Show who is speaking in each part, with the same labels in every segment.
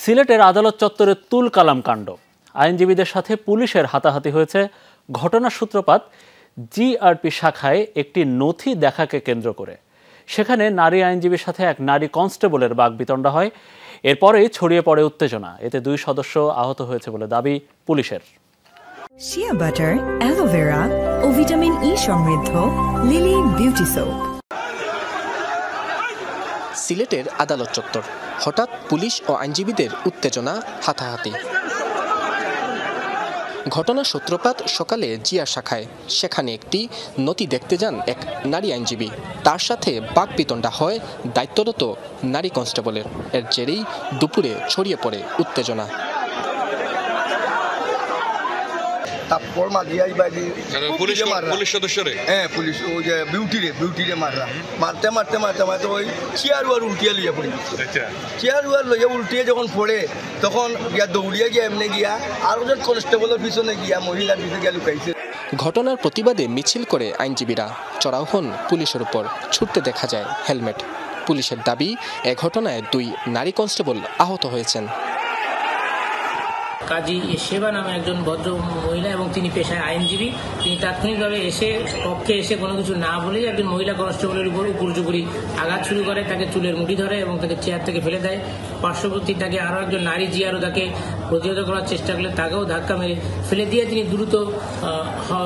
Speaker 1: সিলেটের আদালত চত্বরে তুল কালাম কাণ্ড, আইনজীবীদের সাথে পুলিশের হাতাহাতি হয়েছে। ঘটনার সূত্রপাত জিআরপি শাখায় একটি নথি দেখাকে কেন্দ্র করে। সেখানে নারী আইনজীবীর সাথে এক নারী কনস্টেবলের বাকবিতণ্ডা হয়। এরপরেই ছড়িয়ে পড়ে উত্তেজনা। এতে 2 সদস্য আহত হয়েছে বলে দাবি পুলিশের।
Speaker 2: শিয়া বাটার, অ্যালোভেরা ও ভিটামিন ই সমৃদ্ধ লিলি বিউটি সোপ।
Speaker 3: সিলেটের আদালত চত্বর, হঠাৎ পুলিশ ও আইনজীবীদের উত্তেজনা, হাতাহাতি। ঘটনার সূত্রপাত সকালে জিয়া শাখায়। সেখানে একটি নথি দেখতে যান এক নারী আইনজীবী। তার সাথে বাকবিতণ্ডা হয় দায়িত্বরত নারী কনস্টেবলের। এর জেরেই দুপুরে ছড়িয়ে পড়ে উত্তেজনা।
Speaker 4: তারপর পুলিশ সদস্যরে পুলিশ ওই যে বিউটিরে মারতে ওই চেয়ার উল্টিয়ে লইয়া পড়ে। চেয়ার লইয়া উল্টিয়ে যখন পড়ে তখন গিয়া দৌড়িয়ে গিয়া এমনি গিয়া আর ওদের কনস্টেবলের পিছনে গিয়া মহিলার পিছনে গিয়া লুকাইছে।
Speaker 3: ঘটনার প্রতিবাদে মিছিল করে আইনজীবীরা চড়াও হন পুলিশের উপর। ছুটতে দেখা যায় হেলমেট। পুলিশের দাবি, এ ঘটনায় 2 নারী কনস্টেবল আহত হয়েছেন।
Speaker 5: কাজী সেবা নামে একজন ভদ্র মহিলা এবং তিনি পেশায় আইনজীবী। তিনি তাৎক্ষণিকভাবে কক্ষে এসে কোনো কিছু না বলে একজন মহিলা কনস্টেবলের উপর উপর্যুপরি আঘাত শুরু করে। তাকে চুলের মুঠি ধরে এবং তাকে চেয়ার থেকে ফেলে দেয়। পার্শ্ববর্তী তাকে আরও একজন নারী জিয়ারও তাকে প্রতিহত করার চেষ্টা করলে তাকেও ধাক্কা মেরে ফেলে দিয়ে তিনি দ্রুত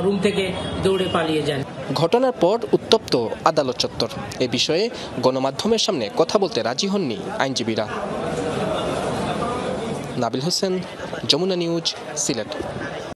Speaker 5: রুম থেকে দৌড়ে পালিয়ে যান।
Speaker 3: ঘটনার পর উত্তপ্ত আদালত চত্বর। এ বিষয়ে গণমাধ্যমের সামনে কথা বলতে রাজি হননি আইনজীবীরা। নাবিল হোসেন, যমুনা নিউজ, সিলেট।